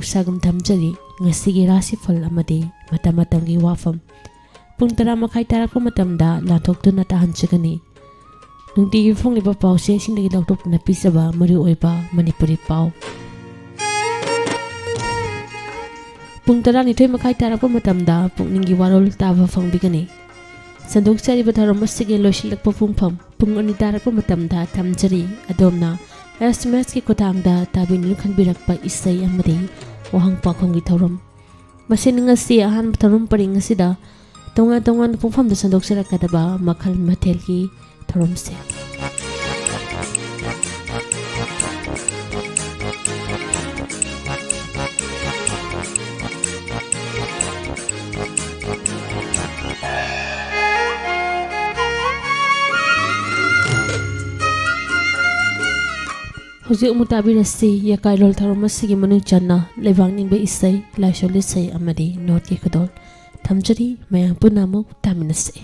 mahusagam thamjari ngasigi rasifal amadi matam-matamgi wafam pung 10:00 tarakpa matamda lanthokduna tahanchagani nungtigi fongliba pause singdagi lautokna pisaba mari oiba manipuri pau pung 12:30 tarakpa matamda pungningi warol taba fangbigani sandok-sariba tharom asigi loisilakpa pungpham pung 2 tarakpa matamda thamjari adomna SMS ki kotangda tabinu khanbirakpa isai amadi wahang pakhongi thorom masin ngasi ahan thorom paring asida tonga pungpham da sandok sarakadaba makhal mathel ki thorom se Hujik mutabirasi ya kairol tharomasi manu channa lebang ningbe isai laisoli sai amadi not ki khodol thamjari mayang punamu taminase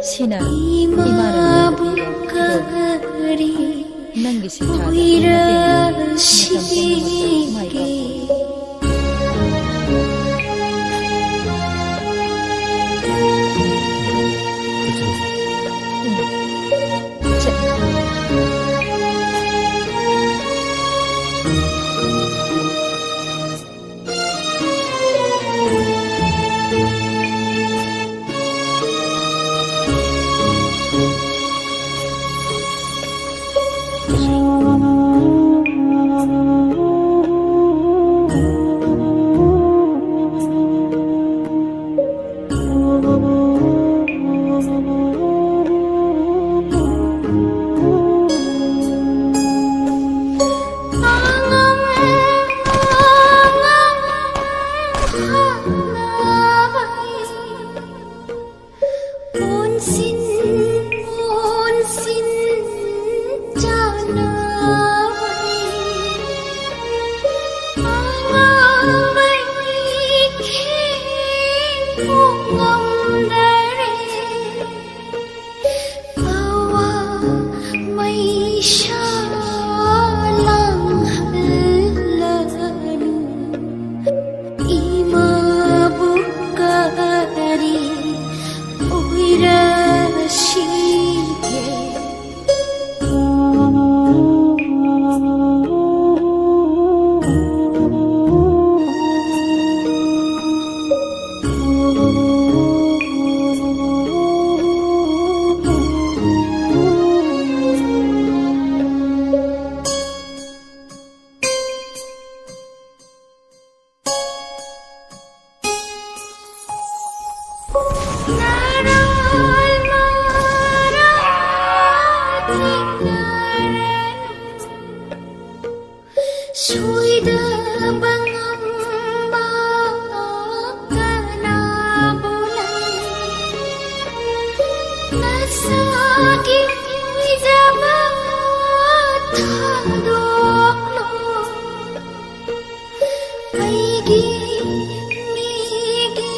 Sina imara nangi sithada xin jana suy đa băng âm ba ca na bồ lai na sa kim ra ba tha độc lo ai gi mi gi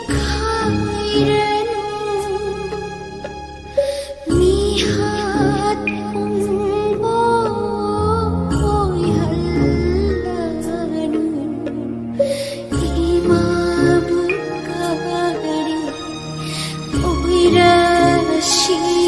khai ra nu mi hát hùng bo ôi hallanu ima bukari oi rashide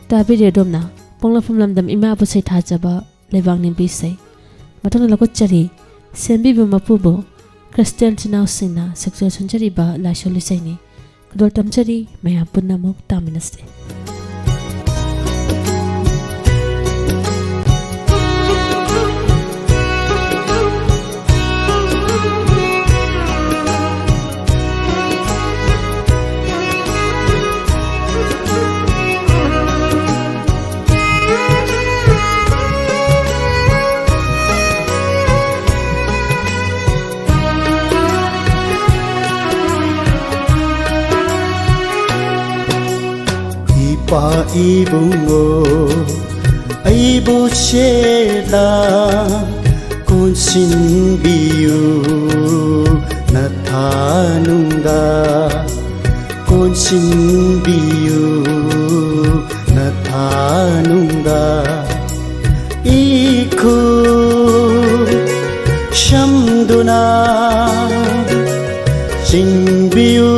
Tapi dia domna pongla phumlam dam ima bu sai tha jaba lewang nin bi sai mathang la ko chari sembi bu mapu bo Christian chinau sina sexual sunjari ba la sholi sai ni kudol tam chari maya punna mok taminaste Pa ibungo aibu shela kun sin biu na thanunga kun sin biu na thanunga ikhu shamduna sin biu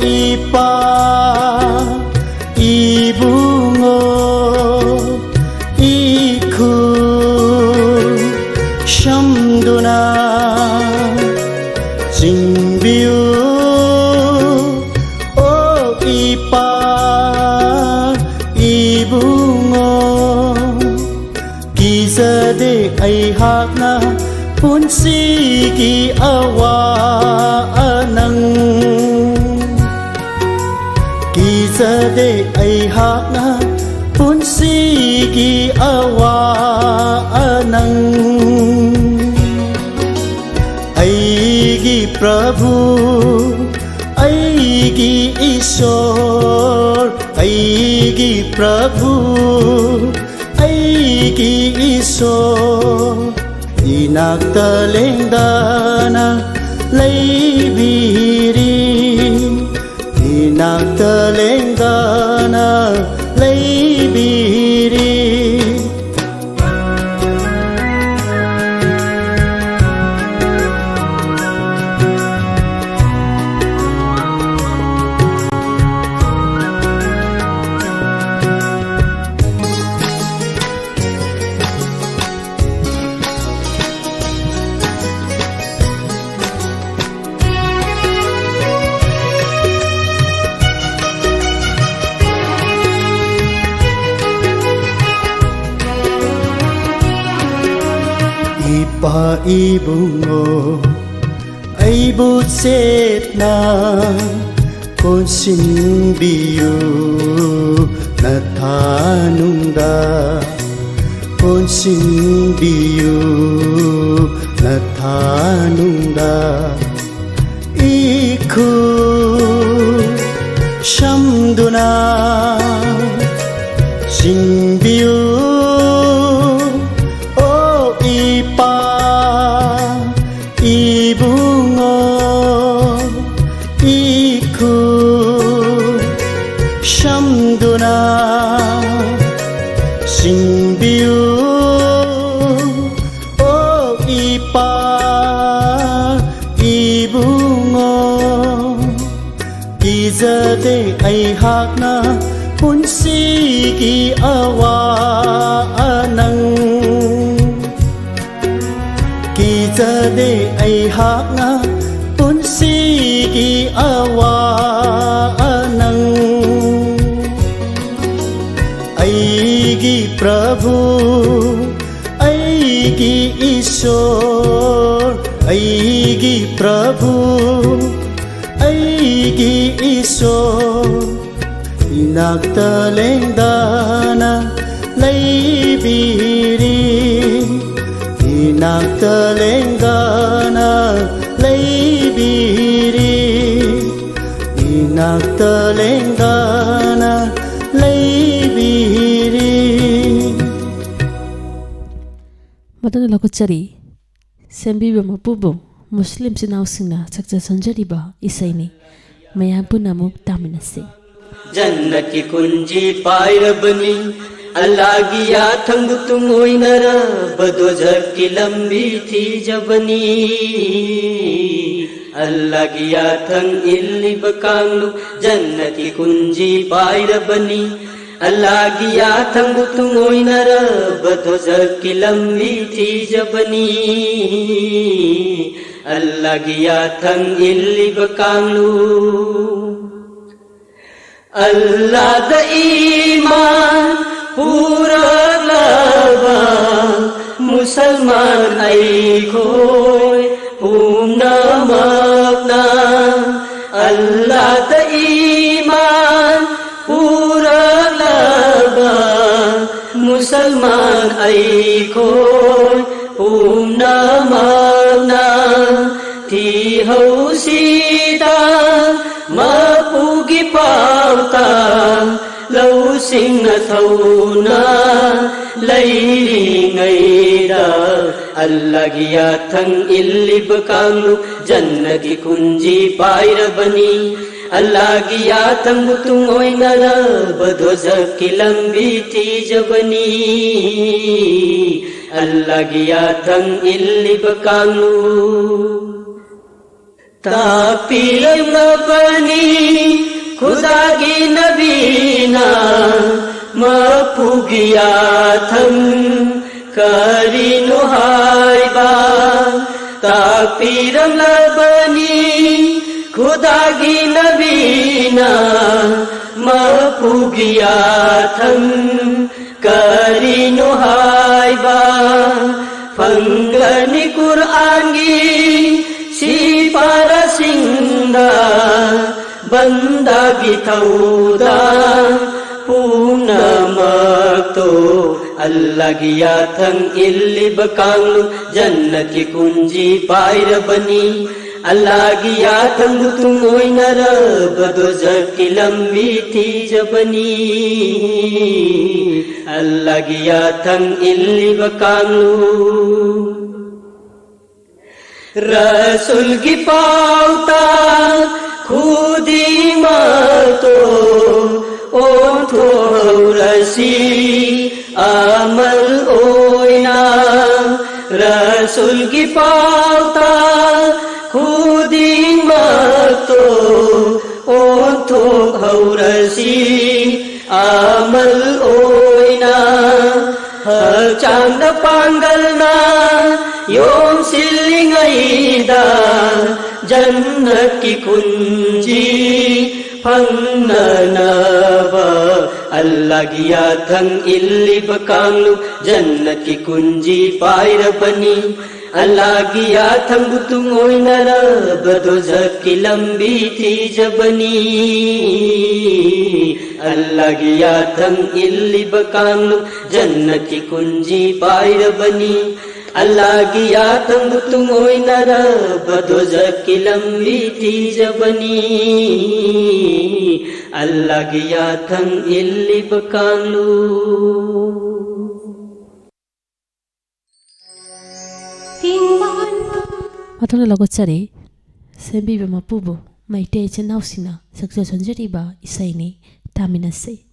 ipa ibungo ikhu shamduna jingbiu o ipa ibungo kizade ai hakna punsi ki awa anang Kizade ai hakna punsi ki awa anang ai gi prabhu ai gi ishor ai gi prabhu ai gi ishor inakta lengdana leibiri Inakta lenggana leibiri Ipa ibungo aibu setna kon sin biu na thanunga kon sin biu na thanunga ikhu shamduna sin biu ibungo ikhu shamduna singbiu o ipa ibungo kizade ai hakna punsi ki awa anang Kizade ai hakna punsi awa nang aigi Prabhu aigi Ishwar aigi Prabhu aigi Ishwar inakta lengdana laibiri inakta lengdana laibiri inakta lengdana laibiri Madana Lokachari Sembiba Mapubo Muslim Sinausina Saksa Sanjariba Isaini Mayampu Namu Taminasi जन्नत की कुंजी पायरबनी अल्लाह की याथंग तुम होई नरा बदो जग की लंबी थी जबनी अल्लाह की याथंग इल्ली बकांगलू जन्नत की कुंजी पायरबनी अल्लाह की याथंग तुम होई नरा बदो जग की लंबी थी जबनी अल्लाह की याथंग इल्ली बकांगलू अल्लाह द ईमान पूरा लावा मुसलमान आई खोय पूना मगना अल्लाह द ईमान पूरा लावा मुसलमान आई खोय पूना मगना थी हो सीता मपुगी पावता लौ सिंह थौना लैरी ngैरा अल्लाह की याथंग इल्ली बकांगलू जन्नत की कुंजी पायरबनी अल्लाह की याथंग तुम होई नरा बदो जग की लंबी थी जबनी अल्लाह की याथंग इल्ली बकांगलू तापीर बनी खुदा की नबीना मपुगिया थम करी नुहाइबा तापीर बनी खुदा की नबीना मपुगिया थम करी नुहाइबा फंगनी कुरानी सिपारा सिंदा बंदा गिथौदा पूनमतो अल्लाह की याथंग इल्ली बकांगलू जन्नत की कुंजी पायरबनी अल्लाह की याथंग तुम होई नरा बदो जग की लंबी थी जबनी अल्लाह की याथंग इल्ली बकांगलू रसूल की पावता खुदी मतो ओ थो रसी अमल ओइना रसूल की पावता खुदी मतो ओ थो रसी अमल ओइना चांद पांगलना योम सिलिंगईदा जन्नत की कुंजी फंगनवा अल्लाह की याथंग इल्ली बकांगलू जन्नत की कुंजी पायरबनी अल्लाह की याथंग तुम होई नरा बदो जग की लंबी थी जबनी अल्लाह की याथंग इल्ली बकांगलू जन्नत की कुंजी पायरबनी अल्लाह की याथंग तुम होई नरा बदो जग की लंबी थी जबनी अल्लाह की याथंग इल्ली बकांगलू Matana Lokachari Sembiba Mapubo Maitei Chanausina Saksa Sanjariba Isaini Taminasi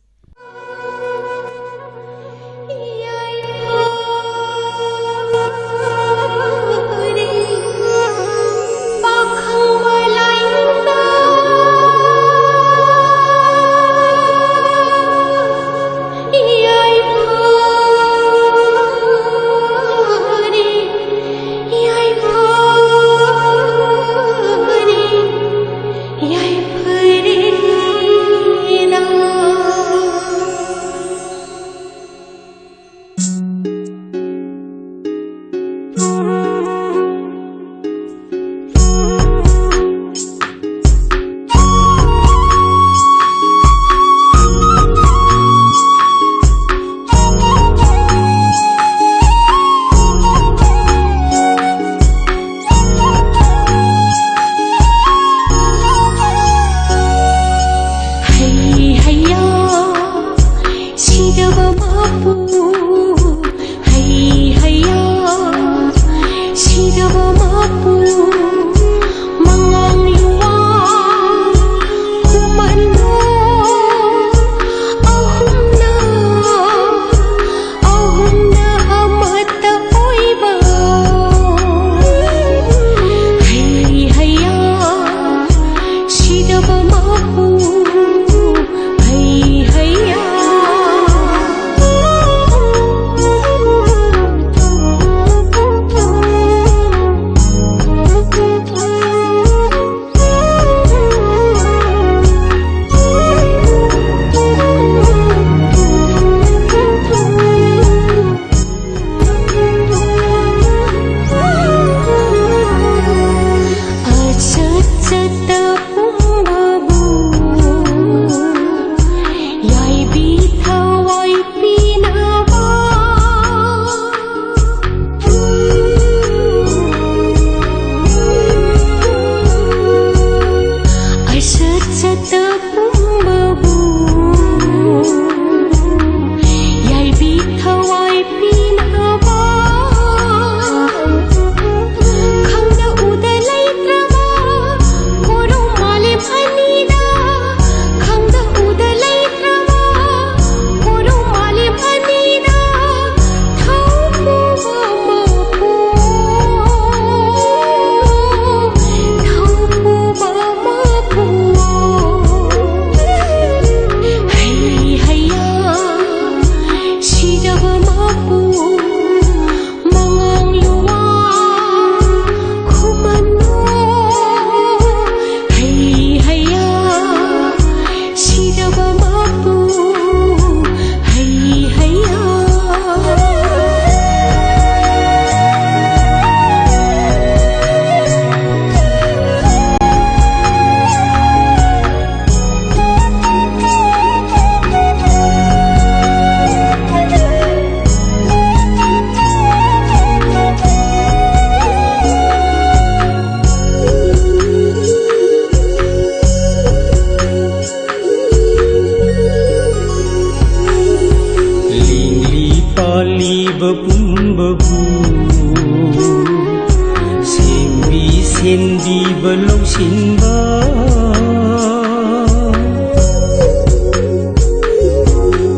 ꯁꯦꯟꯕꯤꯕ ꯂꯧꯁꯤꯟꯕ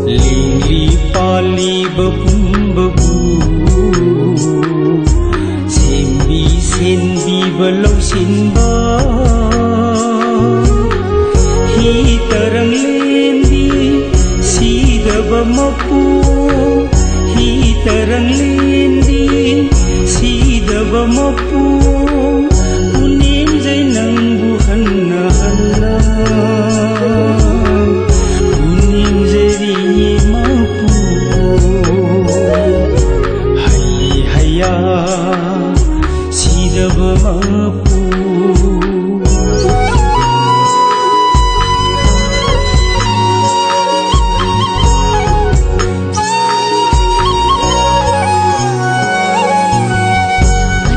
ꯂꯦꯡꯂꯤ ꯄꯥꯜꯂꯤꯕ ꯄꯨꯝꯕꯕꯨ ꯁꯦꯟꯕꯤꯕ ꯂꯧꯁꯤꯟꯕ ꯍꯤ ꯇꯔꯪ ꯂꯦꯟꯕꯤ ꯁꯤꯗꯕ ꯃꯄꯨ ꯍꯤ ꯇꯔꯪ ꯂꯦꯟꯕꯤ ꯁꯤꯗꯕ ꯃꯄꯨ ꯄꯨꯅꯦꯝꯖꯩ ꯅꯪꯕꯨ ꯍꯟꯅ ꯍꯟꯅ ꯄꯨꯅꯦꯝꯖꯔꯤꯌꯦ ꯃꯄꯨ hayya sidaba mapu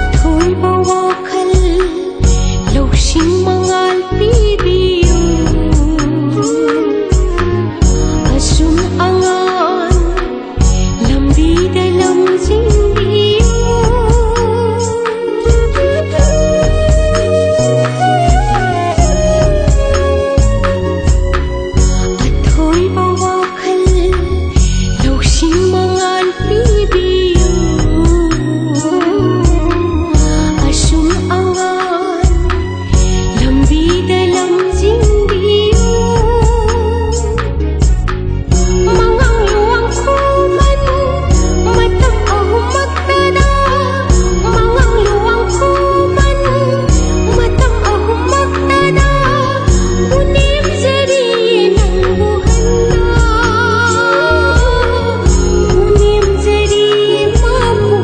Athoi bawakal loksing mangal pibiyo asum angan lambi dalam jingbiyo Athoi bawakal loksing mangal pibiyo asum angan lambi dalam jingbiyo mangang luang kuman matam ahumak tada mangang luang kuman matam ahumak tada unim jari nang buhanna unim jari mamu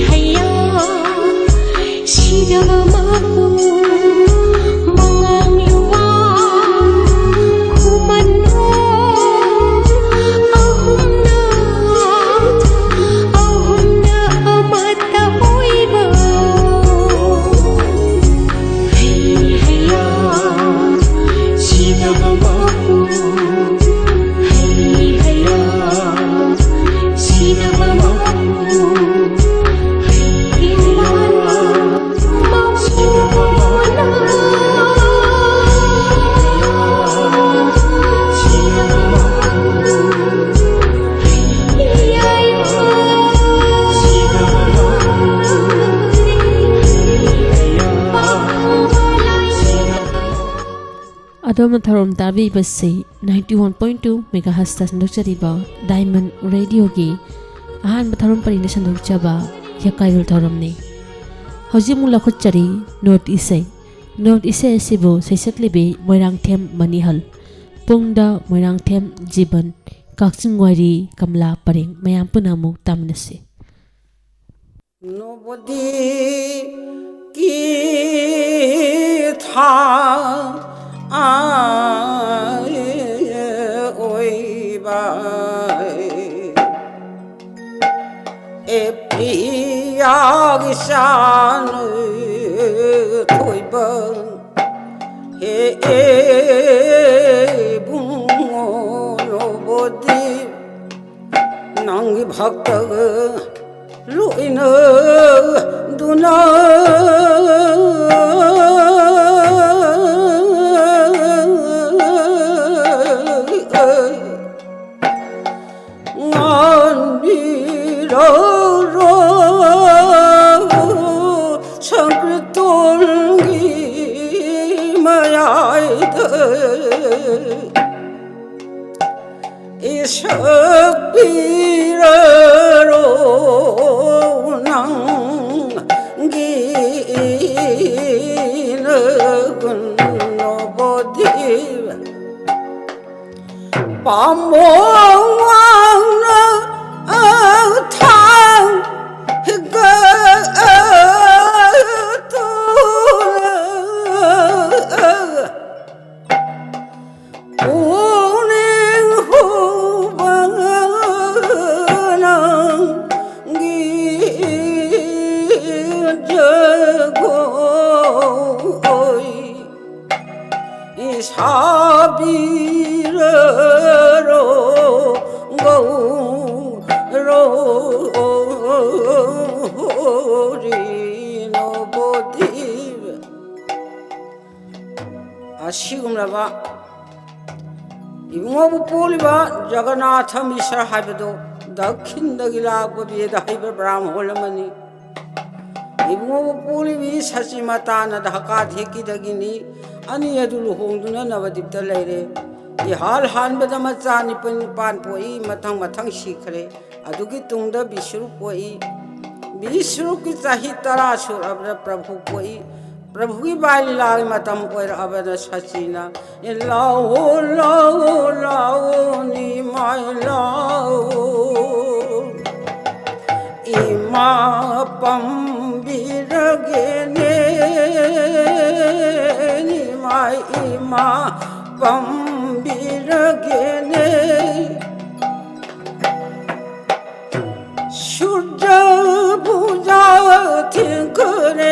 hayya sidaba mapu mangang luang kuman ahumna amata hoiba hayya sidaba mapu hayya sidaba mapu Adom tharom tabi basi 91.2 megahertz ta sandok chariba Diamond Radio gi ahan tharom parina sandok chaba yakayul tharom ni hauji mula khut chari North East sibo saisak libe moirang them manihal pungda moirang them jiban kakchingwari kamla pareng mayam punamu tamnase nobody ki tha oi bai e priya san thoi bang he bungo nobody nang bhakta luina duna ngan biro ro sankritolgi mayai de isak biraro nang gina nobody pamong na thang ga tu uning hu bang nang gi jago oi isabiraro go ro ꯑꯁꯤꯒꯨꯝꯂꯕ 이붕어부 폴리바 자가나ಥ 미스라 하이버도 दक्षिणदगी लाप बेद हईब ब्राह्मणमनी इबुंगो पोलिबी सची मताना धका धेकीदगिनी अनि अदु लुहोंगदुना नवदीपता लेरे ये हाल हानबदा मचा Nippon पान पोई मथंग मथंग सीखरे अदुगी तुंगदा बिसुरु पोई बिसुरु की चाही तरा सुर अब प्रभु पोई प्रभु की बाली लाग मतम पोर अबद सचीना लाओ लाओ लाओ नी माय लाओ इमा पम बिरगेने नी माय इमा पम बिरगेने सूर्य पूजा थिंकरे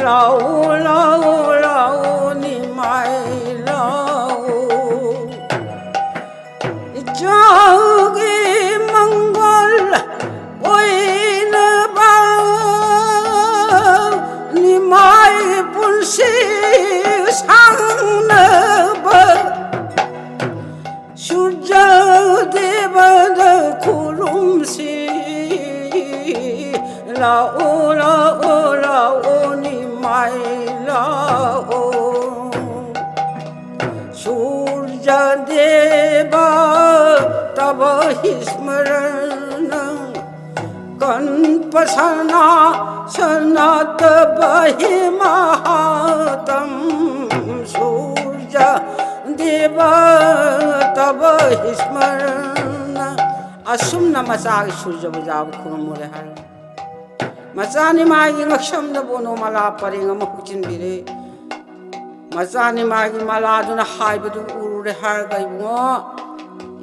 लाओ लाओ लाओ निमाय लाओ जागे मंगल ओइन बा निमाय पुलसी सांग बा सूर्य देवद खुलुमसी लाओ लाओ लाओ निमाय लाओ सूर्य देवा तब स्मरण कनपसना सनात बहि महातम सूर्य देवा तब स्मरण असुम नमसा सूर्य बजाब खुमरे हर मचानी मागी ngaksham da bono mala paring ama huchin bire machani magi mala duna haibadu urure har gai bungo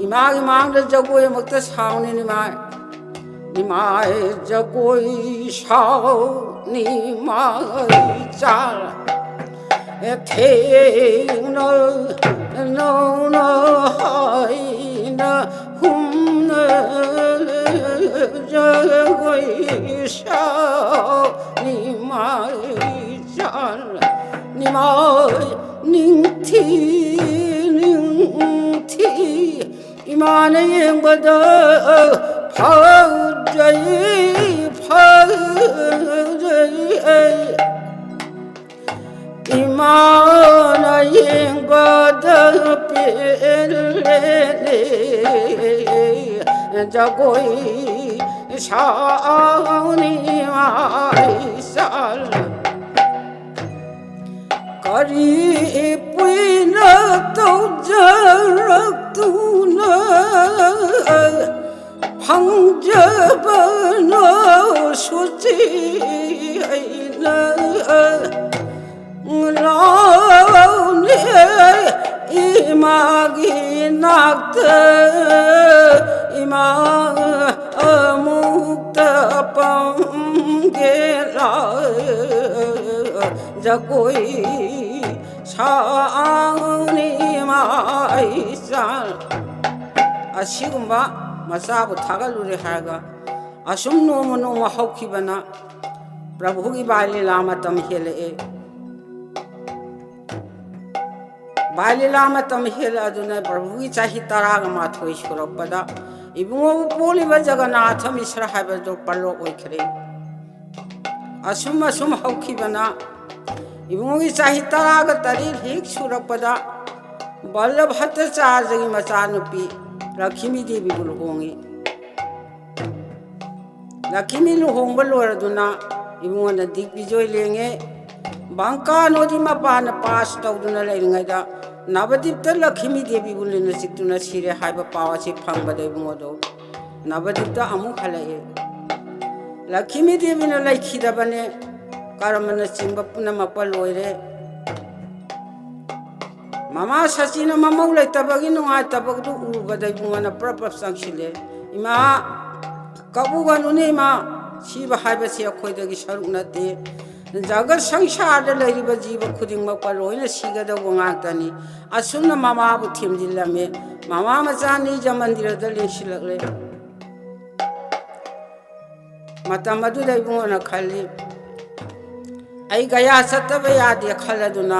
imagi mang da jagoi makta sauni ni mai jagoi sao ni mai chal the no no no hai na hum na jagoi sao ni mai chal ni mai ning thi imane yeng bada phau jai imana yeng bada pele jagoi sao ni mai sal kari puina tau jarak tuna phang jabana suci aina lao ne imagi nakta ima mukta pangela jagoi sauni mai sal asigumba masabu thagalure harga asum noma noma haukhibana प्रभु की बालीला मतम हेले बालीला मतम hello अदुना प्रभु की चाही तराग माथोई सुरपदा Ibungo पोलिबा Jagannath Mishra हाइबदो परलो ओइखरे assume assume हौखिबना Ibungo की चाही तराग तरी हेक सुरपदा बल्लभत चार्जगी मचानुपी लक्ष्मी देवी बुलहोंगी लक्ष्मी लुहोंग लोरदुना इबुंगोना दिग्विजय लेंगे बांका नोदी मपान पास तौदुना लेरिंगैदा नवदीप लक्ष्मी देवी बुलिन चिक्तुना सिरे हाइबा पावासे फंगबदा इबुंगोदो नवदीप अमुक हलए लक्ष्मी देवी न लैखिदबने करमना चिंब पुनमप लोइरे मामा सचिन ममौ लेतबगी नुंगाइतबगदु उबदा इबुंगोना प्रप संगसिले इमा कबुगनुने इमा सिब हाइबसे अखोइदगी सरुक नते जगत संसार लेरिब जीव खुदिंगमक लोइना सिगदब ngaktani asumna mamabu thimjillame mama machani jamandirada lensilakle matam adu dai bungona khali ai gaya sataba yade khaladuna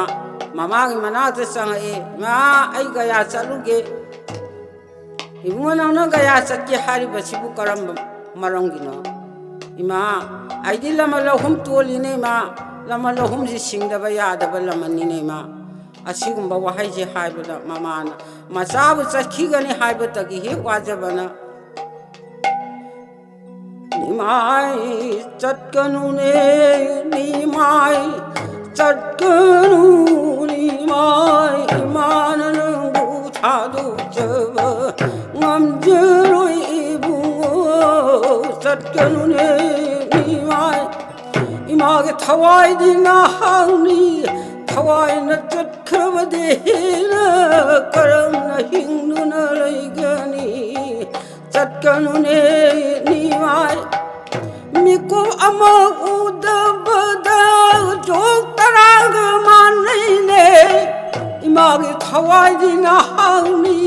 mamagi manata sangae ma ai gaya chaluge ibungana na gaya satke hariba sibu karamba marangino ima ai di lama lahum toli ne ma lama lahum ji singdaba yadaba lamani ne ma asigumba wahai ji haibada mamana masabu chakhigani haibata gi he wajabana nimai chatkanu ne nimai chatkanu nimai imanangu thadu jaba ngamjeroi ibu chatkanu ne nimai image thawai dina hangni thawai na chatkhabade na karam na hingnu na laigani chatkanu ne nimai miko ama udabada jok tarang manai ne image thawai dina hangni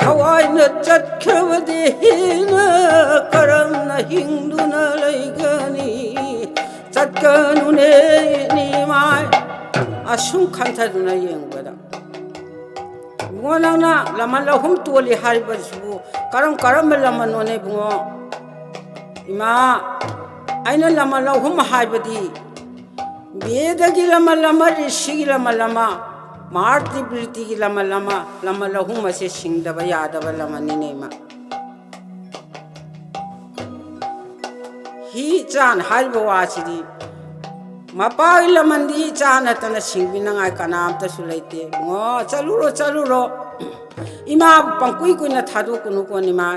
thawai na chatkhabade na karam na hingnu na laigani chatkanu ne nimai asum khantaduna yengbada bungonangna laman lahum toli haribasibu karam karam laman one bungo ima aina laman lahum haibadi bedagi laman lama rishigi laman lama marti briti gi laman lahum ase singdaba yadaba laman nima hi chan hariba wasidi mapai lamandi chana tana singbina ngai kanam ta sulaite ngo chaluro ima pangkui kuina thadu kunu ko ni ma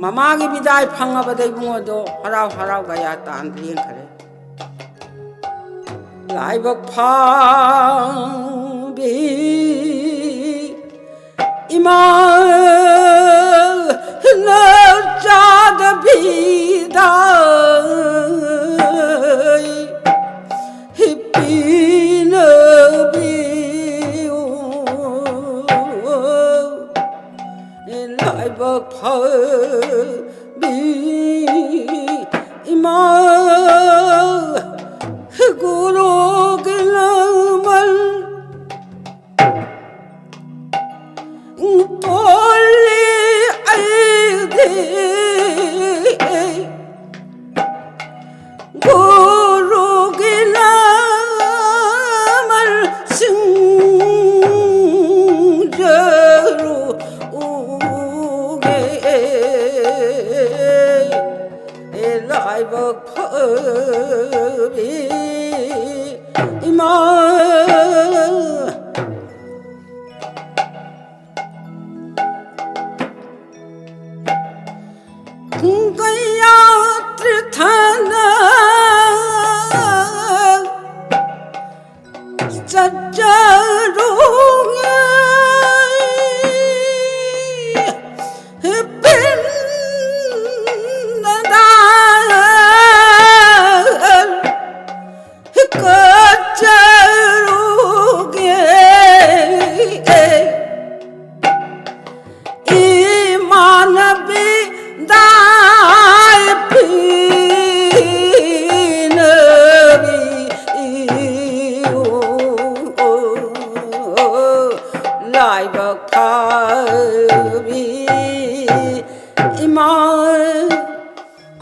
mama gi bidai phanga badai bungo do harau gaya tan lien khare lai bak phang bi ima na chad bida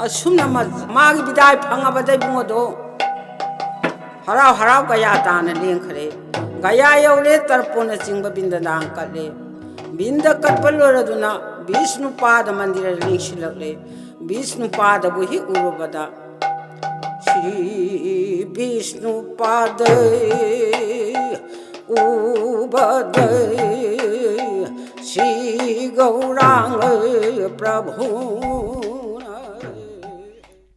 asumna magi bidai phanga badai bungo do harau gaya tan leng khare gaya yaure tarpona chingba bindadang kale binda katpaloraduna Vishnu pada mandira lingshilakle Vishnu pada buhi urubada Shri Vishnu pada ubada Shri Gauranga Prabhu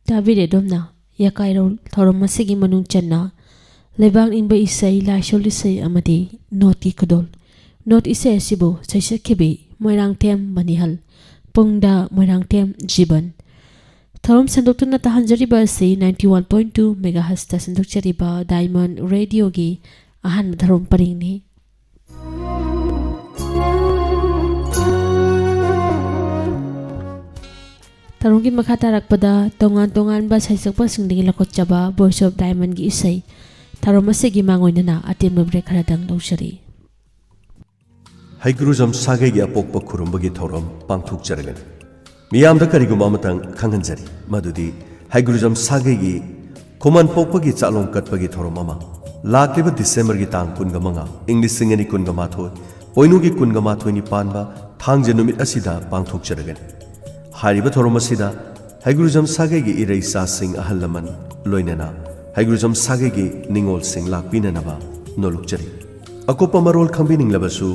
David Domna Yakairo Thoramasigi Manung Channa Lebang in by Isai La Sholisay Amadi Noti Kadol Not Isay Sibo Saisa Kibi Moirang Tem Manihal Pungda Moirang Tem Jiban Thorum Sandok na tahanjariba si 91.2 MHz ta sandok chariba Diamond Radio gi ahan madharom paring ni ꯊꯧꯔꯝꯒꯤ ꯃꯈꯥ ꯇꯥꯔꯛꯄꯗ ꯇꯣꯉꯥꯟ ꯇꯣꯉꯥꯟꯕ ꯁꯩꯁꯛꯄꯁꯤꯡꯗꯒꯤ ꯂꯧꯈꯠꯆꯕ voice of ꯗꯥꯏꯃꯟꯒꯤ ꯏꯁꯩ ꯊꯧꯔꯝ ꯑꯁꯤꯒꯤ ꯃꯥꯡꯑꯣꯏꯅꯅ ꯑꯇꯦꯟꯕ break ꯈꯔꯗꯪ ꯂꯧꯖꯔꯤ. ꯍꯩꯒ꯭ꯔꯨꯖꯝ ꯁꯥꯒꯩꯒꯤ ꯑꯄꯣꯛꯄ ꯈꯨꯔꯨꯝꯕꯒꯤ ꯊꯧꯔꯝ ꯄꯥꯡꯊꯣꯛꯆꯔꯒꯅꯤ. ꯃꯤꯌꯥꯝꯗ ꯀꯔꯤꯒꯨꯝꯕ ꯑꯃꯇꯪ ꯈꯪꯍꯟꯖꯔꯤ ꯃꯗꯨꯗꯤ ꯍꯩꯒ꯭ꯔꯨꯖꯝ ꯁꯥꯒꯩꯒꯤ ꯈꯨꯃꯟ ꯄꯣꯛꯄꯒꯤ ꯆꯥꯛꯂꯣꯝ ꯀꯠꯄꯒꯤ ꯊꯧꯔꯝ ꯑꯃ ꯂꯥꯛꯂꯤꯕ ꯗꯤꯁꯦꯝꯕꯔꯒꯤ ꯇꯥꯡ 15 ꯏꯪ 2019 ꯄꯣꯏꯅꯨꯒꯤ 15ꯅꯤ ꯄꯥꯟꯕ ꯊꯥꯡꯖ ꯅꯨꯃꯤꯠ ꯑꯁꯤꯗ ꯄꯥꯡꯊꯣꯛꯆꯔꯒꯅꯤ. ꯍꯥꯏꯔꯤꯕ ꯊꯧꯔꯝ ꯑꯁꯤꯗ ꯍꯩꯒ꯭ꯔꯨꯖꯝ ꯁꯥꯒꯩꯒꯤ ꯏꯔꯩꯆꯥꯁꯤꯡ ꯑꯍꯜ ꯂꯃꯟ ꯂꯣꯏꯅꯅ ꯍꯩꯒ꯭ꯔꯨꯖꯝ ꯁꯥꯒꯩꯒꯤ ꯅꯤꯡꯉꯣꯜꯁꯤꯡ ꯂꯥꯛꯄꯤꯅꯅꯕ ꯅꯣꯜꯂꯨꯛꯆꯔꯤ. ꯑꯀꯨꯞꯄ ꯃꯔꯣꯜ ꯈꯪꯕꯤꯅꯤꯡꯂꯕꯁꯨ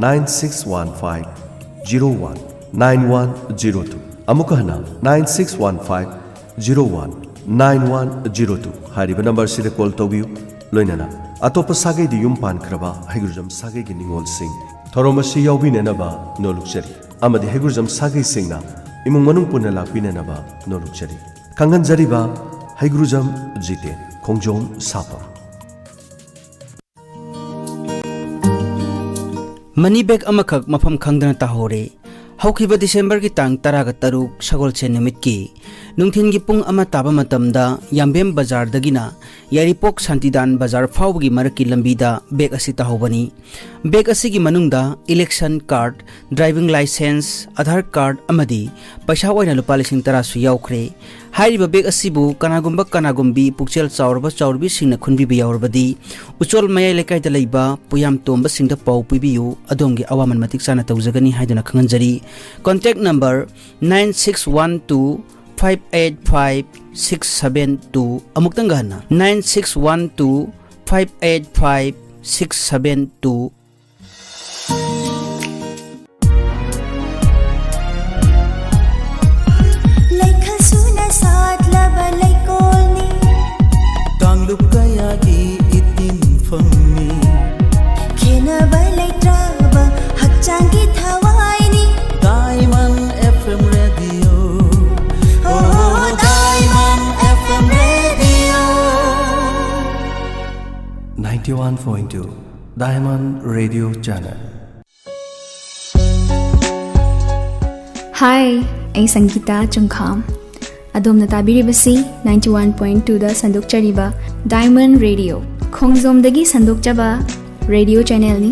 9615019102 ꯑꯃꯨꯛꯀ ꯍꯟꯅ 9615019102 ꯍꯥꯏꯔꯤꯕ ꯅꯝꯕꯔꯁꯤꯗ ꯀꯣꯜ ꯇꯧꯕꯤꯌꯨ. ꯂꯣꯏꯅꯅ ꯑꯇꯣꯞꯄ ꯁꯥꯒꯩꯗ ꯌꯨꯝ ꯄꯥꯟꯈ꯭ꯔꯕ ꯍꯩꯒ꯭ꯔꯨꯖꯝ ꯁꯥꯒꯩꯒꯤ ꯅꯤꯡꯉꯣꯜꯁꯤꯡ ꯊꯧꯔꯝ ꯑꯁꯤ ꯌꯥꯎꯕꯤꯅꯅꯕ ꯅꯣꯜꯂꯨꯛꯆꯔꯤ ꯑꯃꯗꯤ ꯍꯩꯒ꯭ꯔꯨꯖꯝ ꯁꯥꯒꯩꯁꯤꯡꯅ ꯏꯃꯨꯡ ꯃꯅꯨꯡ ꯄꯨꯟꯅ ꯂꯥꯛꯄꯤꯅꯅꯕ ꯅꯣꯜꯂꯨꯛꯆꯔꯤ. ꯈꯪꯍꯟꯖꯔꯤꯕ ꯍꯩꯒ꯭ꯔꯨꯖꯝ ꯖꯤꯇꯦꯟ ꯈꯣꯡꯖꯣꯝ ꯁꯥꯄ. ꯃꯅꯤ ꯕꯦꯛ ꯑꯃꯈꯛ ꯃꯐꯝ ꯈꯪꯗꯅ ꯇꯥꯍꯧꯔꯦ. ꯍꯧꯈꯤꯕ ꯗꯤꯁꯦꯝꯕꯔꯒꯤ ꯇꯥꯡ 13 ꯁꯒꯣꯜꯁꯦꯟ ꯅꯨꯃꯤꯠꯀꯤ ꯅꯨꯡꯊꯤꯟꯒꯤ ꯄꯨꯡ 1 ꯇꯥꯕ ꯃꯇꯝꯗ ꯌꯥꯝꯕꯦꯝ ꯕꯖꯥꯔꯗꯒꯤꯅ ꯌꯥꯏꯔꯤꯄꯣꯛ ꯁꯥꯟꯇꯤꯗꯥꯟ ꯕꯖꯥꯔ ꯐꯥꯎꯕꯒꯤ ꯃꯔꯛꯀꯤ ꯂꯝꯕꯤꯗ ꯕꯦꯛ ꯑꯁꯤ ꯇꯥꯍꯧꯕꯅꯤ. ꯕꯦꯛ ꯑꯁꯤꯒꯤ ꯃꯅꯨꯡꯗ election card, driving licence, Aadhaar card ꯑꯃꯗꯤ ꯄꯩꯁꯥ ꯑꯣꯏꯅ ꯂꯨꯄꯥ 10,000ꯁꯨ ꯌꯥꯎꯈ꯭ꯔꯦ. ꯍꯥꯏꯔꯤꯕ ꯕꯦꯛ ꯑꯁꯤꯕꯨ ꯀꯅꯥꯒꯨꯝꯕ ꯀꯅꯥꯒꯨꯝꯕꯤ ꯄꯨꯛꯆꯦꯜ ꯆꯥꯎꯔꯕ ꯆꯥꯎꯔꯕꯤꯁꯤꯡꯅ ꯈꯨꯟꯕꯤꯕ ꯌꯥꯎꯔꯕꯗꯤ ꯎꯆꯣꯜ ꯃꯌꯥꯏ ꯂꯩꯀꯥꯏꯗ ꯂꯩꯕ ꯄꯨꯌꯥꯝ ꯇꯣꯝꯕꯁꯤꯡꯗ ꯄꯥꯎ ꯄꯤꯕꯤꯌꯨ. ꯑꯗꯣꯝꯒꯤ ꯑꯋꯥꯃꯟ ꯃꯇꯤꯛ ꯆꯥꯅ ꯇꯧꯖꯒꯅꯤ ꯍꯥꯏꯗꯨꯅ ꯈꯪꯍꯟꯖꯔꯤ. ꯀꯣꯟꯇꯦꯛ ꯅꯝꯕꯔ 9612585672 ꯑꯃꯨꯛꯇꯪ ꯍꯟꯅ 9612585672. ꯀꯥꯡꯂꯨꯞ ꯀꯌꯥꯒꯤ ꯏꯇꯤꯟꯐꯝꯅꯤ ꯈꯦꯅꯕ ꯂꯩꯇ꯭ꯔꯕ ꯍꯛꯆꯥꯡꯒꯤ ꯊꯋꯥꯏꯅꯤ Diamond FM radio. Diamond FM radio 91.2 Diamond Radio Channel. Hi, ꯑꯩ ꯁꯪꯒꯤꯇꯥ ꯆꯨꯡꯈꯥꯝ. ꯑꯗꯣꯝꯅ ꯇꯥꯕꯤꯔꯤꯕꯁꯤ 91.2ꯗ ꯁꯟꯗꯣꯛꯆꯔꯤꯕ ꯗꯥꯏꯃꯟ ꯔꯦꯗꯤꯑꯣ ꯈꯣꯡꯖꯣꯝꯗꯒꯤ ꯁꯟꯗꯣꯛꯆꯕ ꯔꯦꯗꯤꯑꯣ ꯆꯦꯅꯦꯜꯅꯤ.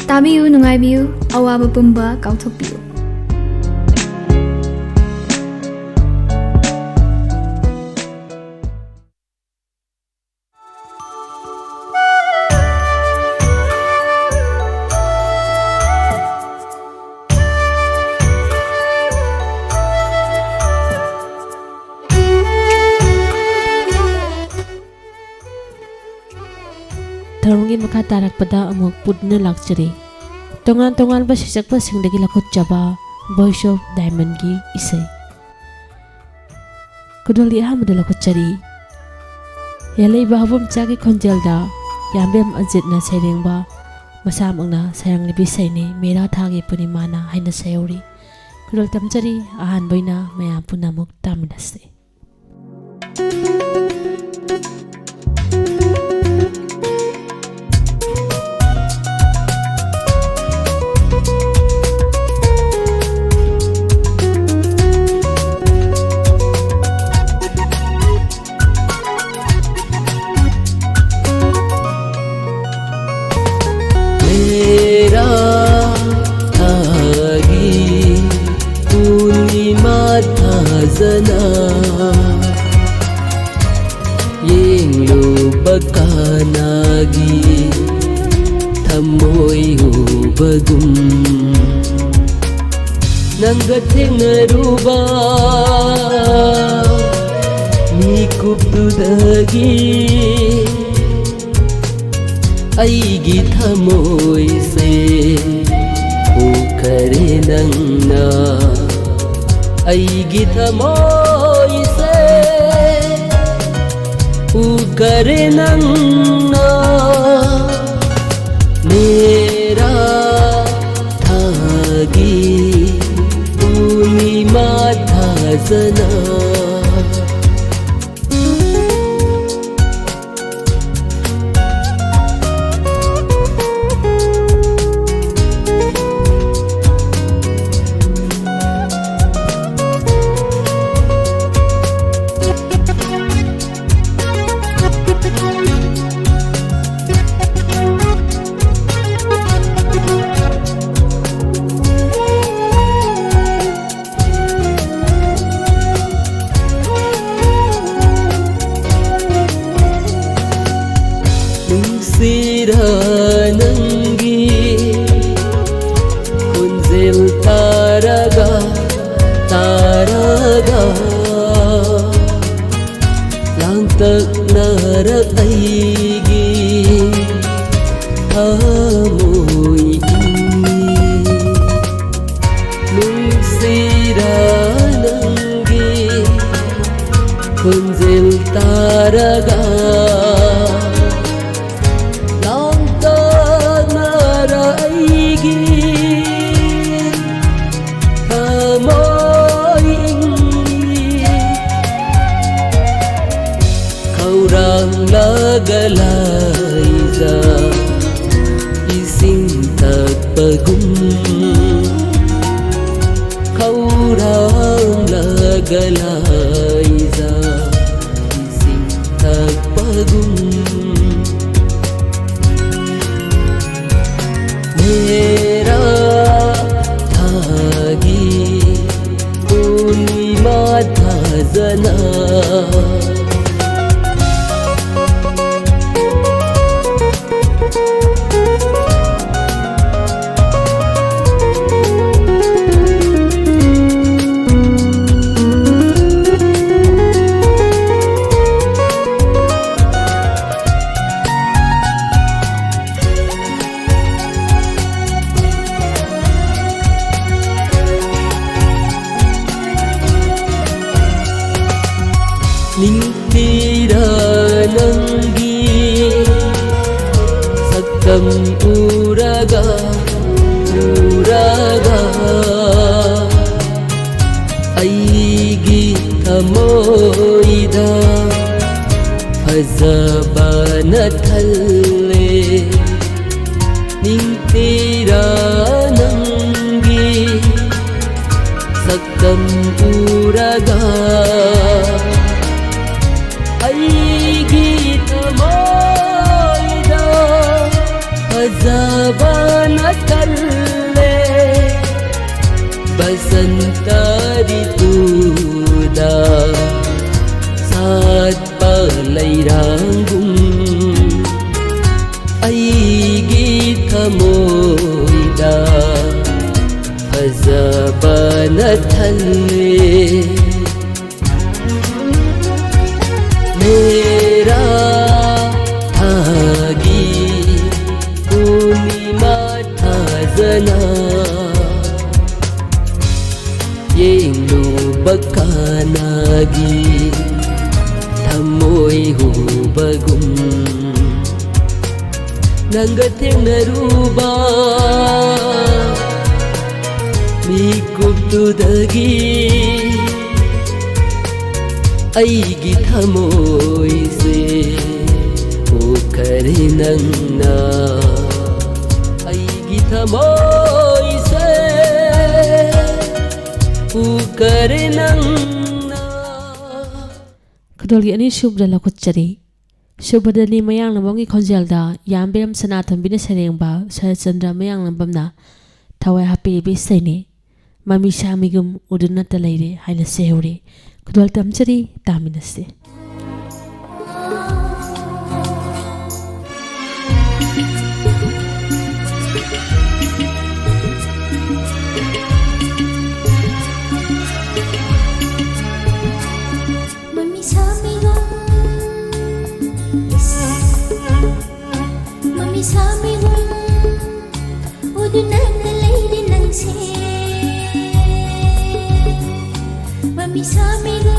ꯇꯥꯕꯤꯌꯨ, ꯅꯨꯡꯉꯥꯏꯕꯤꯌꯨ, ꯑꯋꯥꯕ ꯄꯨꯝꯕ ꯀꯥꯎꯊꯣꯛꯄꯤꯌꯨ. ꯊꯧꯔꯝꯒꯤ ꯃꯈꯥ ꯇꯥꯔꯛꯄꯗ ꯑꯃꯨꯛ ꯄꯨꯟꯅ ꯂꯥꯛꯆꯔꯤ. ꯇꯣꯉꯥꯟ ꯇꯣꯉꯥꯟꯕ ꯁꯩꯁꯛꯄꯁꯤꯡꯗꯒꯤ ꯂꯧꯈꯠꯆꯕ ꯚꯣꯏꯁ ꯑꯣꯐ ꯗꯥꯏꯃꯟꯒꯤ ꯏꯁꯩ. ꯈꯨꯗꯣꯜꯒꯤ ꯑꯍꯥꯟꯕꯗ ꯂꯧꯈꯠꯆꯔꯤ. ꯌꯥꯂꯩꯕ ꯍꯧꯕꯝꯆꯥꯒꯤ ꯈꯣꯟꯖꯦꯜꯗ ꯌꯥꯝꯕꯦꯝ ꯑꯖꯤꯠꯅ ꯁꯩꯔꯦꯡꯕ ꯃꯁꯥꯃꯛꯅ ꯁꯩꯔꯥꯡꯂꯤꯕꯤ ꯏꯁꯩꯅꯤ ꯃꯦꯔꯥ ꯊꯥꯒꯤ ꯄꯨꯔꯅꯤꯃꯥꯅ ꯍꯥꯏꯅ ꯁꯩꯍꯧꯔꯤ. ꯈꯨꯗꯣꯜ ꯇꯝꯖꯔꯤ. ꯑꯍꯥꯟꯕ ꯑꯣꯏꯅ ꯃꯌꯥꯝ ꯄꯨꯟꯅ ꯑꯃꯨꯛ ꯇꯥꯃꯤꯟꯅꯁꯤ. ꯀꯅꯥꯒꯤ ꯊꯃꯣꯏ ꯎꯕꯒꯨꯝ ꯅꯪꯒ ꯊꯦꯡꯅꯔꯨꯕ ꯃꯤꯀꯨꯞꯇꯨꯗꯒꯤ ꯑꯩꯒꯤ ꯊꯃꯣꯏꯁꯦ ꯎꯈꯔꯦ ꯅꯪꯅ ꯑꯩꯒꯤ ꯊꯃꯣꯏꯁꯦ उकरे नन्ना मेरा थागी पूर्णिमा था जना ꯇꯥꯔꯒ ꯂꯥꯡꯇꯛꯅꯔꯛ ꯑꯩꯒꯤ ꯊꯃꯣꯏ ꯅꯨꯡꯁꯤꯔ ꯅꯪꯒꯤ ꯈꯣꯟꯖꯦꯜ ꯇꯥꯔꯒ ꯂꯥꯡꯇꯛꯅꯔ ꯑꯩꯒꯤ ꯊꯃꯣꯏ khawranglaga laiza ising takpagum khawranglaga laiza ising takpagum mera thagi punima thazana Ningtira nangi sakam uraga aigi thamoida fazabana thalle ningtira nangi sakam uraga aigi thamoida fazabana thalle basanta rituda satpa lairangum aigi thamoida fazabana thalle मेरा थागी पूर्णिमा थाजना येंगनु बकानागी थमोई हुबगुम नंगा थेंगनरुबा मिकुप्तुदगी aigi thamoy se ukare nangna aigi thamoy se ukare nangna Kadolgi ani shubda lakuchari shubadani mayang namongi khonjalda yamberam sanathambina serengba sarachandra mayang nambamna thawai happy bisaini mami shamigum udunna talaire haina sehure Kudwal tamchari taminase Mami samigo Mami samigo Udunna leire nangse Mami samigo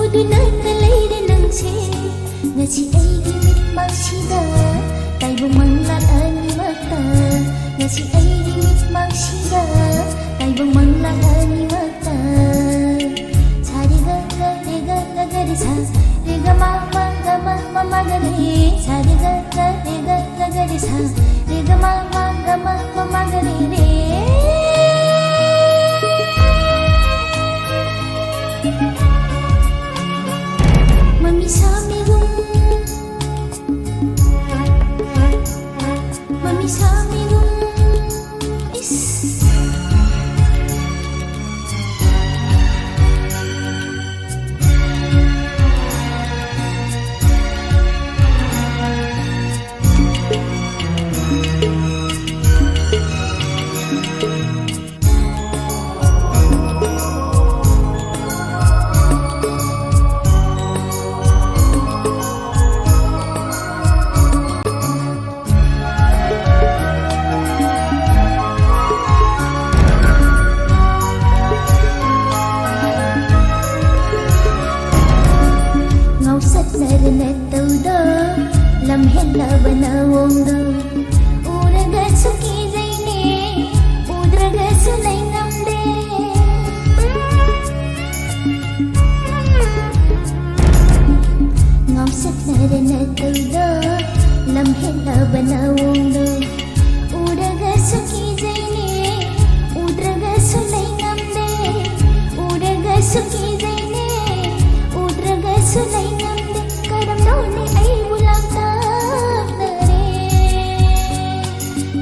Udunna leire nangse Ngasi aigi mitmangsida Taibong manglat ani mata Ngasi aigi mitmangsida Taibong manglat ani mata Sari ga ga re ga ga ga re sa Re ga ma ma ga ma ga re Sari ga ga re ga ga re sa Re ga ma ga ma ga re re Mami samigo Mami samigo suki zaine udraga sulai namde karam none ai bulakta nare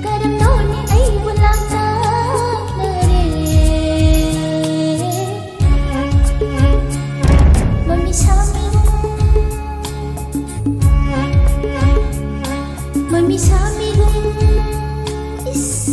karam none ai bulakta nare mami sami is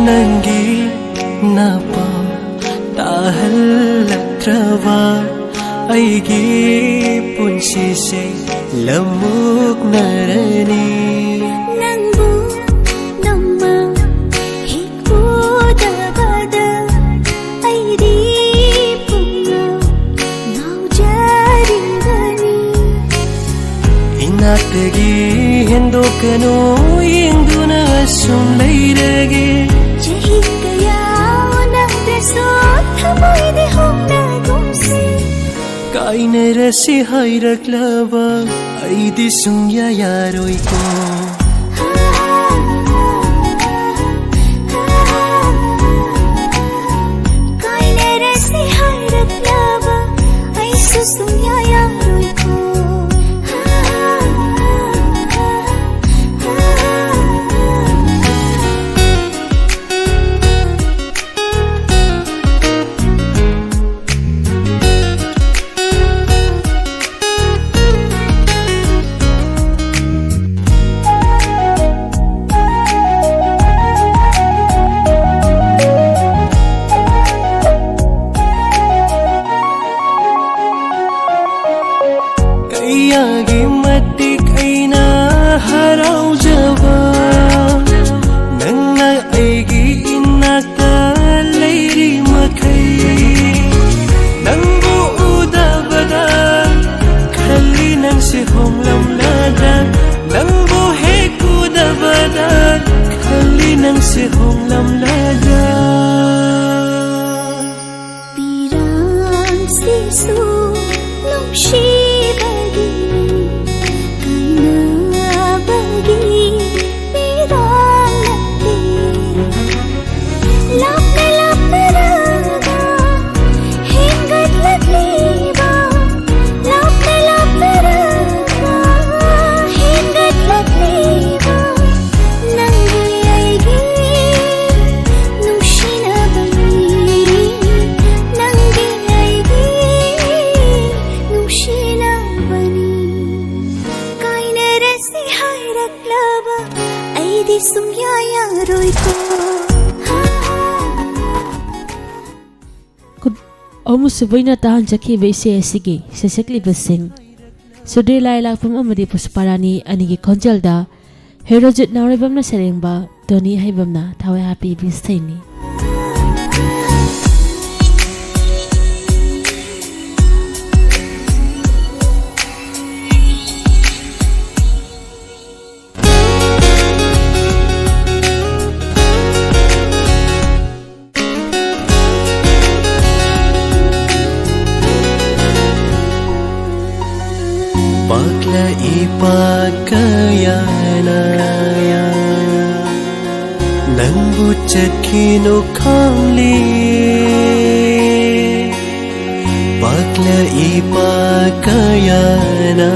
ನಂಗೆ ನಪ ತಾಹಲ್ಲಕ್ರವಾ ಐಗೆ ಪುನ್ಸಿಸೆ ಲಮುಕ್ನರನಿ ನಂಬು ನಮ್ಮ ಹಿಕ್ಕೋದಬದ ಐರಿ ಪುಣ್ಯ ನಾವು ಜಾರಿಂಗನಿ ಇನ್ನಾಟಗಿ ಹೆಂದೋಕನೋ ಎಂದುನ ಸುಂದೈರಗೆ Kainarasi hayraklaba ay di sungyayaroy ko Kainarasi hayraklaba ay susungyayaroy ko Kayagi matik ay naharawjaba Nang aigi inakalayri makay Nang buudabada Kali nang sihong lamlada Nang buhe kudabada Kali nang sihong lamlada Pirang sisu nung shibagi Kaina bagi pirang lati Lap na raga ꯑꯃꯨꯁꯨꯕꯩꯅ ꯇꯥꯍꯟꯖꯈꯤꯕ ꯏꯁꯩ ꯑꯁꯤꯒꯤ ꯁꯩꯁꯛꯂꯤꯕꯁꯤꯡ ꯁꯨꯗ꯭ꯔꯤ ꯂꯥꯏ ꯂꯥꯛꯐꯝ ꯑꯃꯗꯤ ꯄꯨꯁꯄꯥꯔꯥꯅꯤ ꯑꯅꯤꯒꯤ ꯈꯣꯟꯖꯦꯜꯗ ꯍꯦꯔꯣꯖꯤꯠ ꯅꯥꯎꯔꯩꯕꯝꯅ ꯁꯩꯔꯦꯡꯕ ꯇꯣꯅꯤ ꯍꯩꯕꯝꯅ ꯊꯋꯥꯏ ꯍꯥꯞꯄꯤꯕ ꯏꯁꯩꯅꯤ. Pakla ipagkayana Nangbu chakino kamli Pakla ipagkayana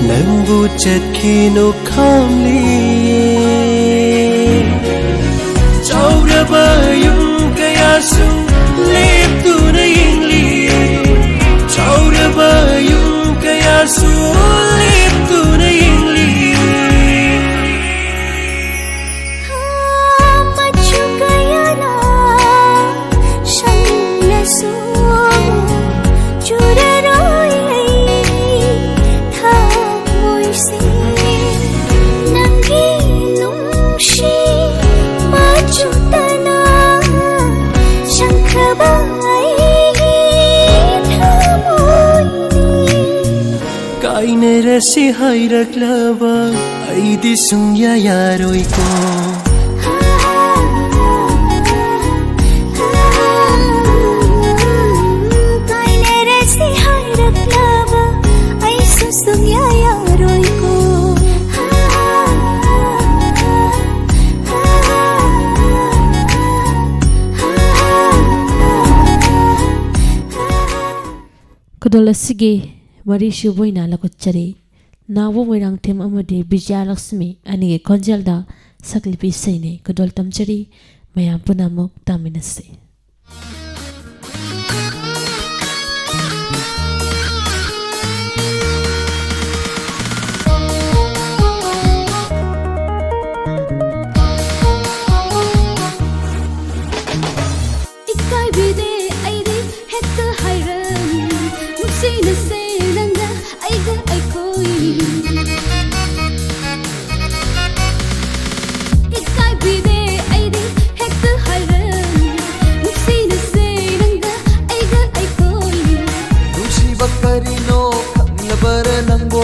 Nangbu chakino kamli Chauraba yung kayasu Leptu na ingli Chauraba yung kaya sulit tunay liit Machu kaya na siyang leso Churaroy thamoy se Nangilong si machu tana siyang kabay Kainarasi hayraklaba ay di sungyayaroy ko Kainarasi hayraklaba ay susungyayaroy ko Kadol asige Marishu boina lakuchari Nawo moirang them amadi Bijaya Lakshmi anige khonjelda saklipi seine kadol tamchari mayam punamok taminase. Ikai bide aide hekta hairani Muksina se nanga aiga aikoi Ikai bide aide hekta hairani Muksina se nanga aiga aikoi Nungsiba karino kanglabara nangbo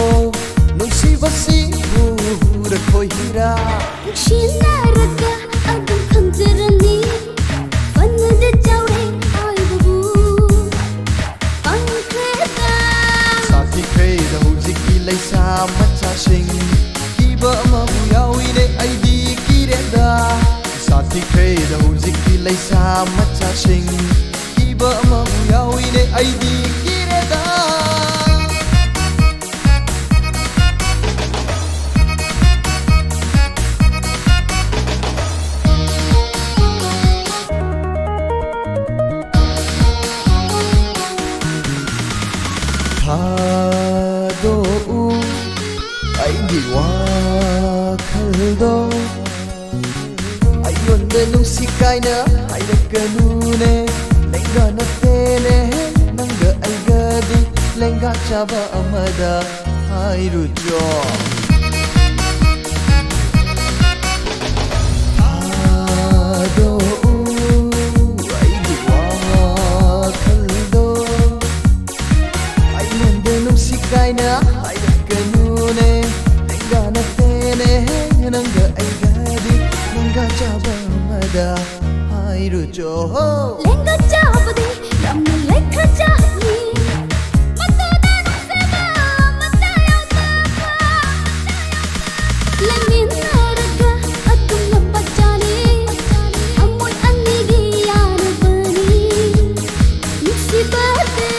Nungsiba si hura koy hira Muksina raga agam khanjarani Vanada jaure ai babu Pankreda Sati kreda hujiki laysa machasing Kiba amabu yawine aidi kireda Sati kreda hujiki laysa machasing Kiba amabu yawine aidi kireda Hado ay di wakaldo Ayonda nung sikay na ay nagkanune Lengga na tene nangga algadi Lengga chaba amada ay rujo Hado ay di wakaldo Ayonda nung sikay na ay nagkanune Lengga na tene nangga algadi Lengga chaba amada ay rujo Lenga chabade ramna lekha chahi Matada nuseba matayauta Lemin naraga atum lapajani Amoy anigi yarabani Musibate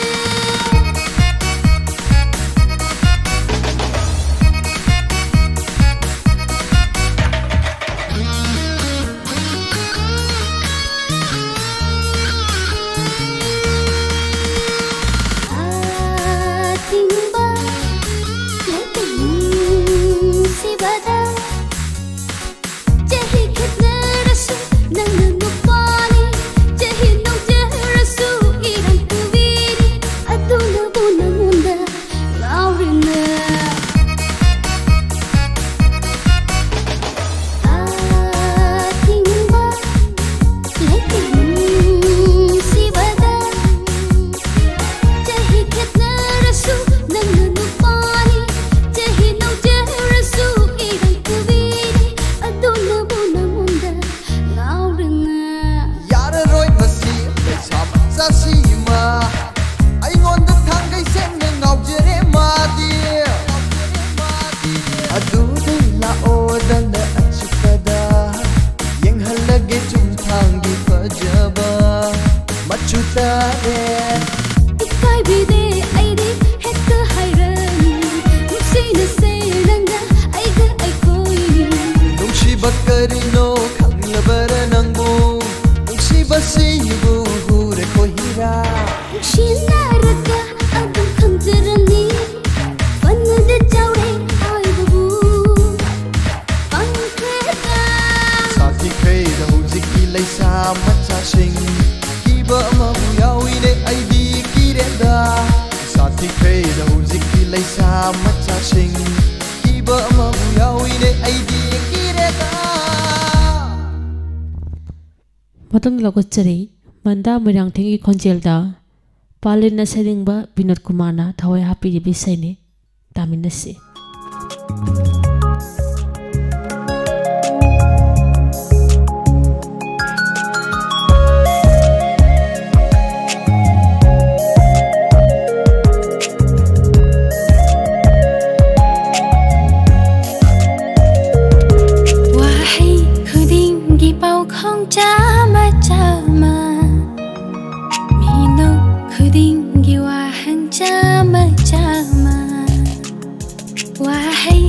ꯄꯥꯝꯖꯕ ꯃꯆꯨ ꯇꯥꯔꯦ ꯏꯀꯥꯏꯕꯤꯗꯦ ꯑꯩꯗꯤ ꯍꯦꯛꯇ ꯍꯥꯏꯔꯅꯤ ꯅꯨꯡꯁꯤꯅꯁꯦ ꯅꯪꯒ ꯑꯩꯒ ꯑꯩꯈꯣꯏ ꯅꯨꯡꯁꯤꯕ ꯀꯔꯤꯅꯣ ꯈꯪꯂꯕꯔ ꯅꯪꯕꯨ ꯅꯨꯡꯁꯤꯕꯁꯤꯕꯨ ꯍꯨꯔꯦ ꯈꯣꯏꯍꯤꯔꯥ ꯅꯨꯡꯁꯤꯅꯔꯒ ꯑꯗꯨꯝ ꯈꯪꯖꯔꯅꯤ ꯐꯅꯗ ꯆꯥꯎꯔꯦ ꯍꯥꯏꯕꯕꯨ ꯄꯪꯈ꯭ꯔꯦꯗ ꯁꯥꯊꯤꯈ꯭ꯔꯦꯗ ꯍꯧꯖꯤꯛꯀꯤ ꯂꯩꯁꯥ ꯃꯆꯥꯁꯤꯡ ꯀꯤꯕ ꯑꯃꯕꯨ ꯌꯥꯎꯏꯅꯦ ꯑꯩꯗꯤ ꯀꯤꯔꯦꯗ ꯁꯥꯊꯤꯈ꯭ꯔꯦꯗ ꯍꯧꯖꯤꯛꯀꯤ ꯂꯩꯁꯥ ꯃꯆꯥꯁꯤꯡ ꯀꯤꯕ ꯑꯃꯕు ꯌꯥꯎꯏꯅꯦ ꯑꯩꯗꯤ ꯀꯤꯔꯦꯗ ꯃꯇꯨꯡ ꯂꯧꯈꯠꯆꯔꯤ ꯃꯟꯗꯥ ꯃꯣꯏꯔꯥꯡꯊꯦꯝꯒꯤ ꯈꯣꯟꯖꯦꯜꯗ ꯄꯥꯂꯤꯟꯅ ꯁꯩꯔꯦꯡꯕ ꯕꯤꯅꯣꯗ ꯀꯨꯃꯥꯔꯅ ꯊꯋꯥꯏ ꯍꯥꯞꯄꯤꯔꯤꯕ ꯏꯁꯩꯅꯤ ꯇꯥꯃꯤꯟꯅꯁꯤ ꯋꯥꯍꯩ ꯈꯨꯗꯤꯡꯒꯤ ꯄꯥꯎꯈꯣꯡ ꯆꯥꯝꯃ ꯆꯥꯝꯃ ꯃꯤꯅꯣꯛ ꯈꯨꯗꯤꯡꯒꯤ ꯋꯥꯍꯪ ꯆꯥꯝꯃ ꯆꯥꯝꯃ ꯋꯥꯍꯩ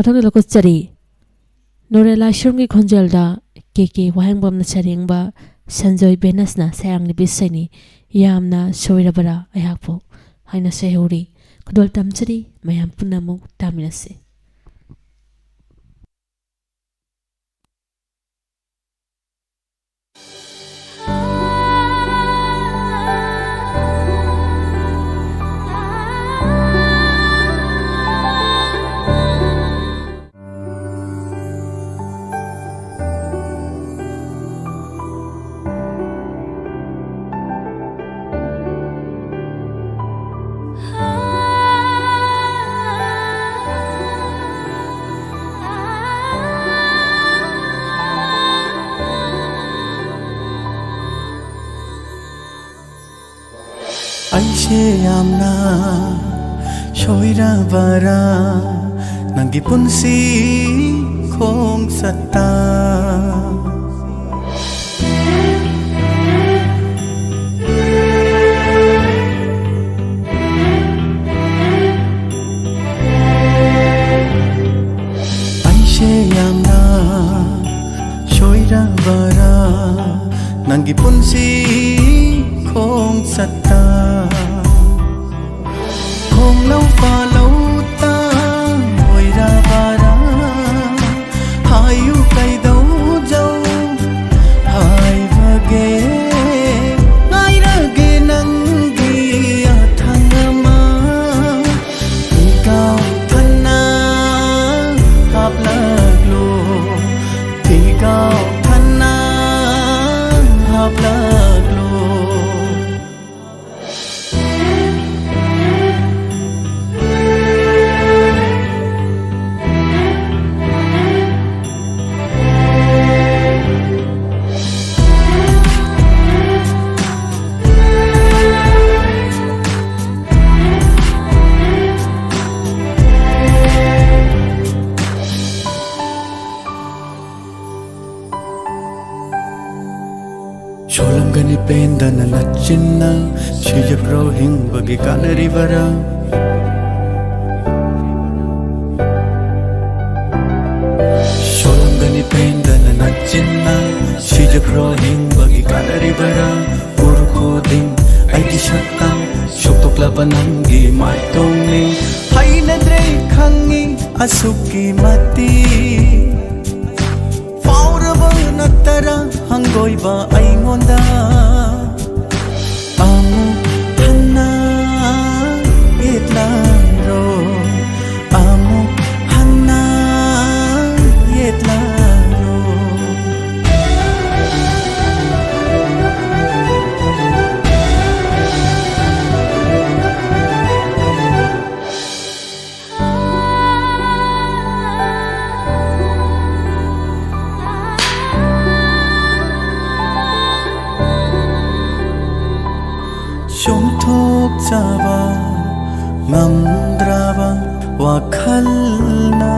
मथंग लको चरी नोरेला शुरंगी खोंजेलदा के वाहंगबम न सरेंगबा Sanjay बेनसना sayang बिसैनी यामना सोइरबरा अयापो हाइना सेहौरी खुदोल तमचरी मयाम पुनमु तामिनसे Aishe amna shoira bara nangi punsi khong satta Aishe amna shoira bara nangi punsi khong satta khong lâu pha lâu ta ngồi ra bara hai u cây đấu dâu hai vage ngai ra ge nang gi thang ma đi cao thân na hấp lợt lô thì cao thân na hấp lợt lô Cholangani pendana lachinna chijapro hingbagi kanarivara Cholangani pendana lachinna chijapro hingbagi kanarivara urko ding aigi shaktam shoktoklaba nangi maitongni hainadre khangi asuki mati Natara hangoiba aingonda amu hanna yetlaro amu hanna yetlaro Thok jaba ngamdraba wakhalna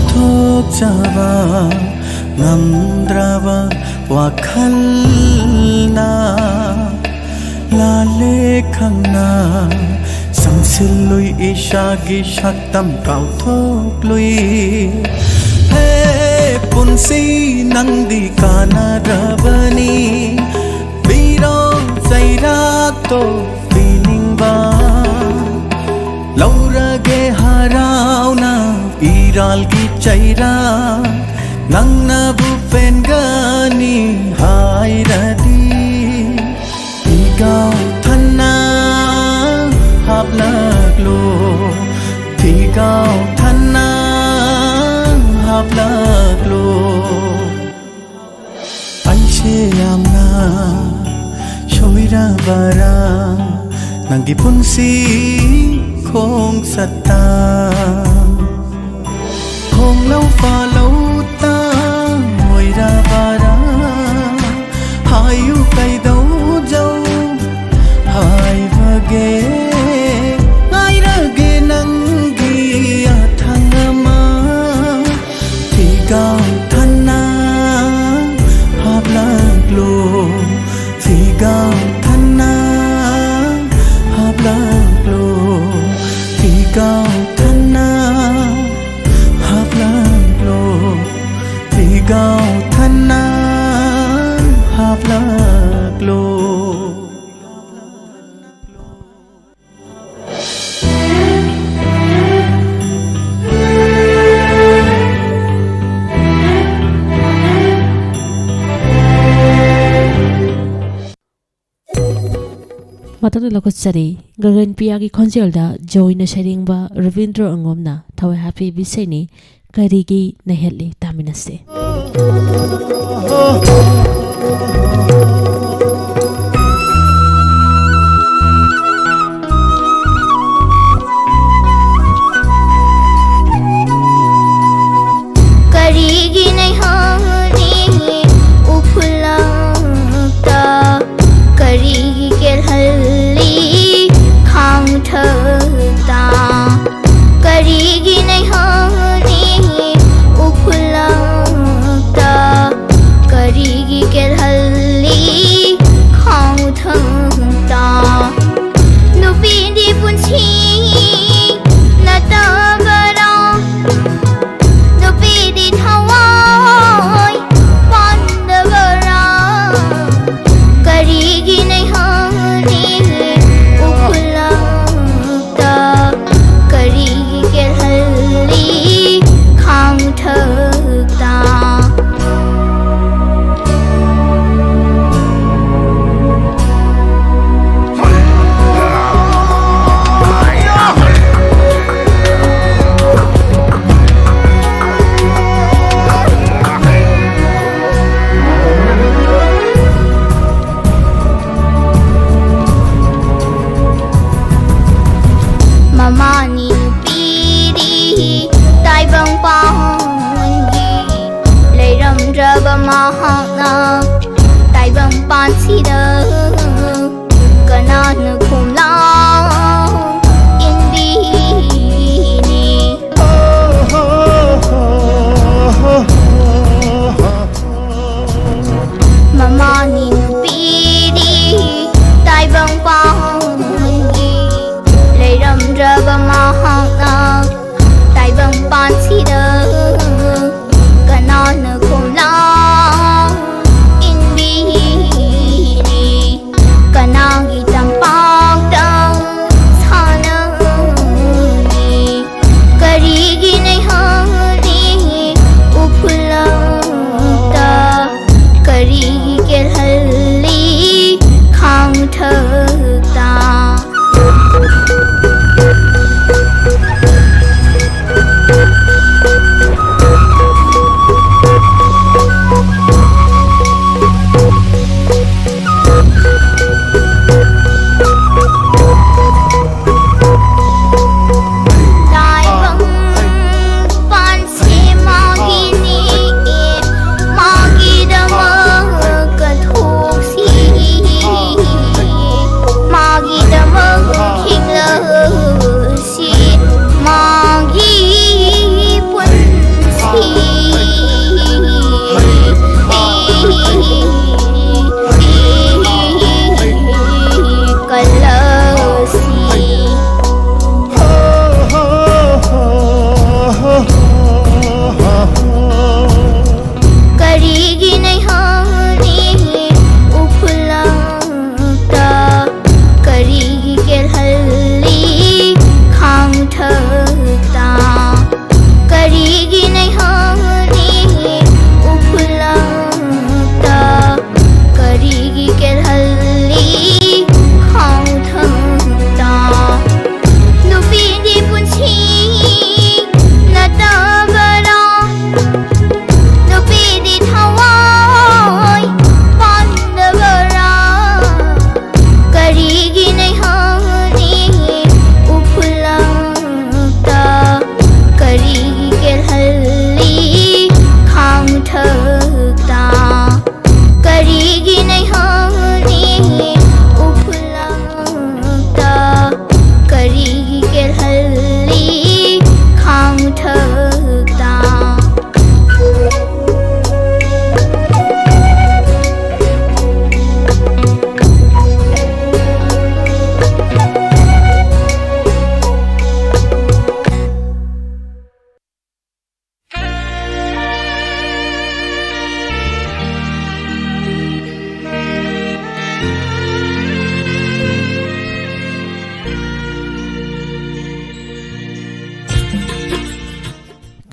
thok jaba ngamdraba wakhalna lale khangna samsilui ishagi shaktam kauthok lui punsi nangdi kana rabani biro zaira to feeling ba laura ge harauna iral gi chaira nangna bu fengani hairadi igau thanna hablaglo igau thanna hablaglo Aishe amna shoira bara nangi punsi khong satta khong lâu pha lâu ta ngồi ra bara hai u cây đấu dâu hai vage ngai ra ge nang gi thang ma Gao thanna hấp laglo thì gao thanna Makatang Lakosari, Gagan Piagi Congelda, Join a Sharingba, Ravindra Angomna, Tawa Happy Biseni, Karigi Naheli Taminase.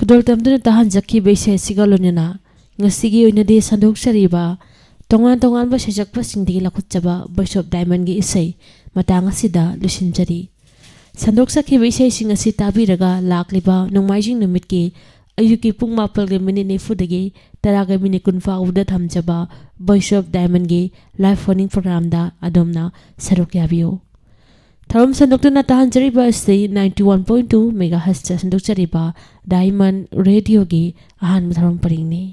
Kudol tamduna tahan jaki beise sigalonena ngasigi oinadi sandok sariba tongan ba sejak ba singdigi lakutjaba Bishop Diamond gi isai matang asida lusinjari sandok sakhiba isai sing asi tabiraga lakliba nongmaijing numit ki ayuki pung mapal ge minute ne fudagi taraga minute kunfa uda thamjaba voice of diamond ge live phoning program da adomna saruk yabiyo Tharum sandokna tahan jariba se 91.2 megahertz sandok jariba Diamond Radio ge ahan tharum paringni